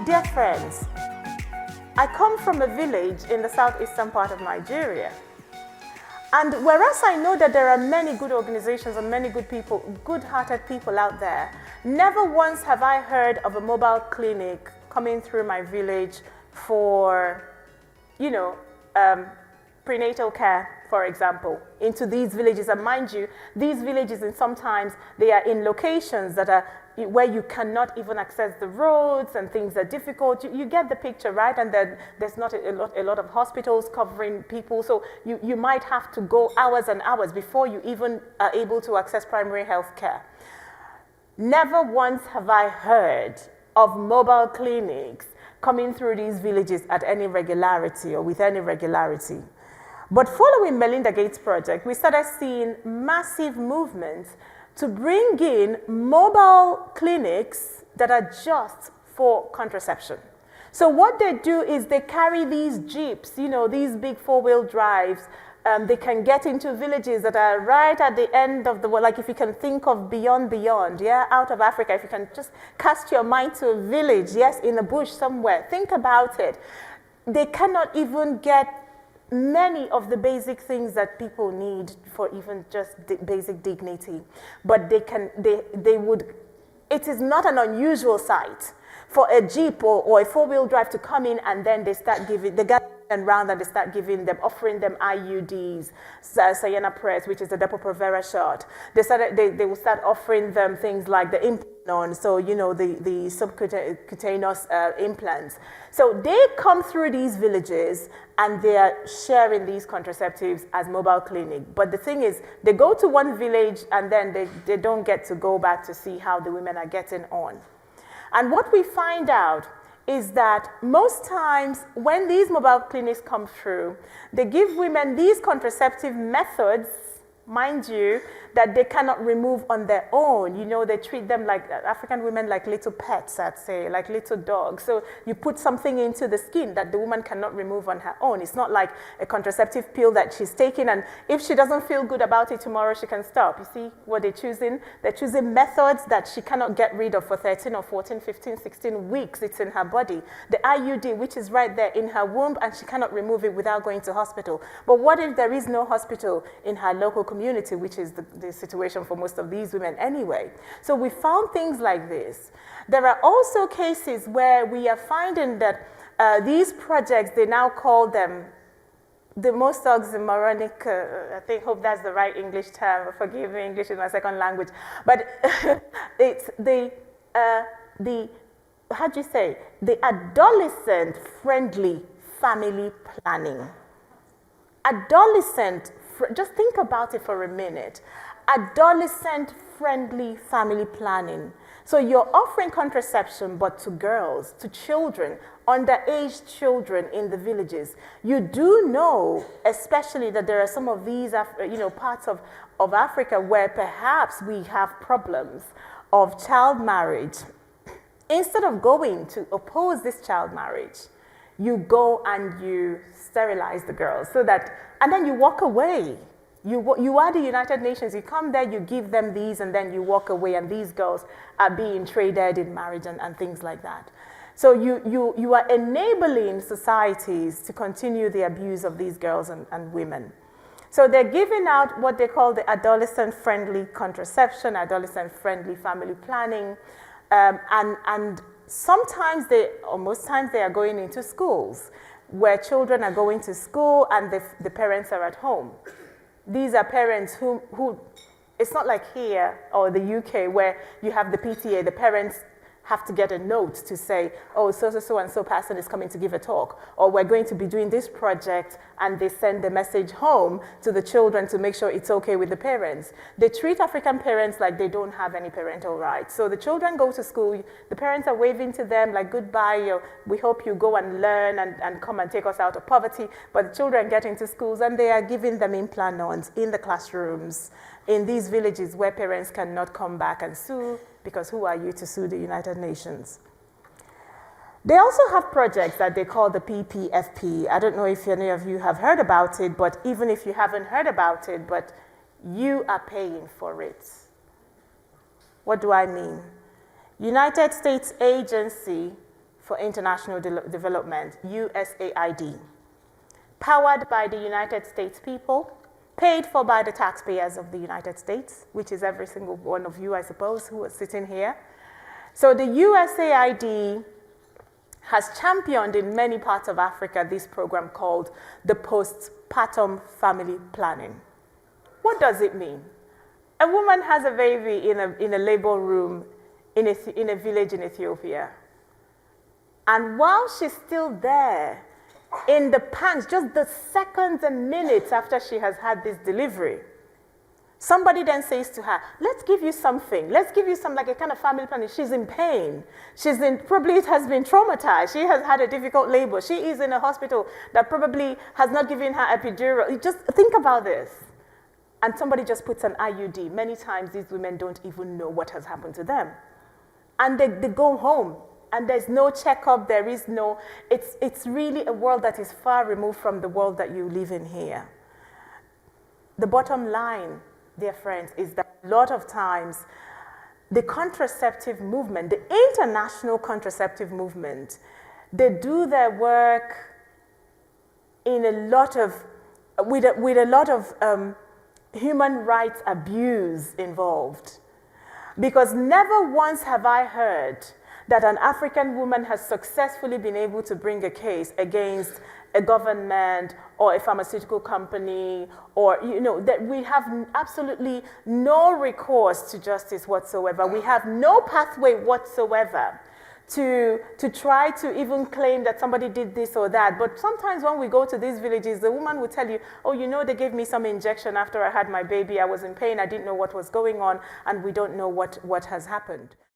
Dear friends, I come from a village in the southeastern part of Nigeria. And whereas I know that there are many good organizations and many good people, good-hearted people out there, never once have I heard of a mobile clinic coming through my village for, prenatal care, for example, into these villages. And mind you, these villages, and sometimes they are in locations that are where you cannot even access the roads and things are difficult. You get the picture, right? And then there's not a lot of hospitals covering people. So you might have to go hours and hours before you even are able to access primary health care. Never once have I heard of mobile clinics coming through these villages at any regularity or with any regularity. But following Melinda Gates' project, we started seeing massive movements to bring in mobile clinics that are just for contraception. So what they do is they carry these jeeps, these big four-wheel drives. They can get into villages that are right at the end of the world. Like if you can think of beyond, out of Africa, if you can just cast your mind to a village, yes, in the bush somewhere, think about it. They cannot even get many of the basic things that people need for even just basic dignity. But they would, it is not an unusual sight for a Jeep or a four-wheel drive to come in and then they start giving, they get around and they start giving them, offering them IUDs, Sayana Press, which is the Depo-Provera shot. They will start offering them things like the implant, so the subcutaneous implants. So they come through these villages and they are sharing these contraceptives as mobile clinic. But the thing is, they go to one village and then they don't get to go back to see how the women are getting on. And what we find out is that most times when these mobile clinics come through, they give women these contraceptive methods, mind you, that they cannot remove on their own. They treat them like African women like little pets, I'd say, like little dogs. So you put something into the skin that the woman cannot remove on her own. It's not like a contraceptive pill that she's taking, and if she doesn't feel good about it tomorrow, she can stop. You see what they're choosing? They're choosing methods that she cannot get rid of for 13 or 14, 15, 16 weeks. It's in her body. The IUD, which is right there in her womb, and she cannot remove it without going to hospital. But what if there is no hospital in her local community, which is the situation for most of these women anyway? So we found things like this. There are also cases where we are finding that these projects, they now call them the most oxymoronic, hope that's the right English term, forgive me, English is my second language, but it's the adolescent-friendly family planning. Just think about it for a minute. Adolescent-friendly family planning. So you're offering contraception, but to girls, to children, underage children in the villages. You do know, especially, that there are some of these, parts of Africa where perhaps we have problems of child marriage. Instead of going to oppose this child marriage, you go and you sterilize the girls and then you walk away. You are the United Nations. You come there, you give them these, and then you walk away, and these girls are being traded in marriage and things like that. So you are enabling societies to continue the abuse of these girls and women. So they're giving out what they call the adolescent-friendly contraception, adolescent-friendly family planning, and sometimes most times they are going into schools where children are going to school and the parents are at home. These are parents who, it's not like here or the UK where you have the PTA, the parents have to get a note to say, oh, so-and-so person is coming to give a talk, or we're going to be doing this project, and they send the message home to the children to make sure it's okay with the parents. They treat African parents like they don't have any parental rights. So the children go to school, the parents are waving to them like, goodbye, we hope you go and learn and come and take us out of poverty. But the children get into schools and they are giving them implants in the classrooms in these villages where parents cannot come back and sue, because who are you to sue the United Nations? They also have projects that they call the PPFP. I don't know if any of you have heard about it, but even if you haven't heard about it, but you are paying for it. What do I mean? United States Agency for International Development, USAID, powered by the United States people, paid for by the taxpayers of the United States, which is every single one of you, I suppose, who are sitting here. So the USAID has championed in many parts of Africa this program called the postpartum family planning. What does it mean? A woman has a baby in a labor room in a village in Ethiopia. And while she's still there, in the pants, just the seconds and minutes after she has had this delivery, somebody then says to her, let's give you something. Let's give you some, like a kind of family planning. She's in pain. Probably has been traumatized. She has had a difficult labor. She is in a hospital that probably has not given her epidural. Just think about this. And somebody just puts an IUD. Many times these women don't even know what has happened to them. And they go home. And there's no checkup, there is no, it's really a world that is far removed from the world that you live in here. The bottom line, dear friends, is that a lot of times the contraceptive movement, the international contraceptive movement, they do their work in with a lot of human rights abuse involved. Because never once have I heard that an African woman has successfully been able to bring a case against a government or a pharmaceutical company, or, that we have absolutely no recourse to justice whatsoever. We have no pathway whatsoever to try to even claim that somebody did this or that. But sometimes when we go to these villages, the woman will tell you, oh, they gave me some injection after I had my baby. I was in pain. I didn't know what was going on, and we don't know what has happened.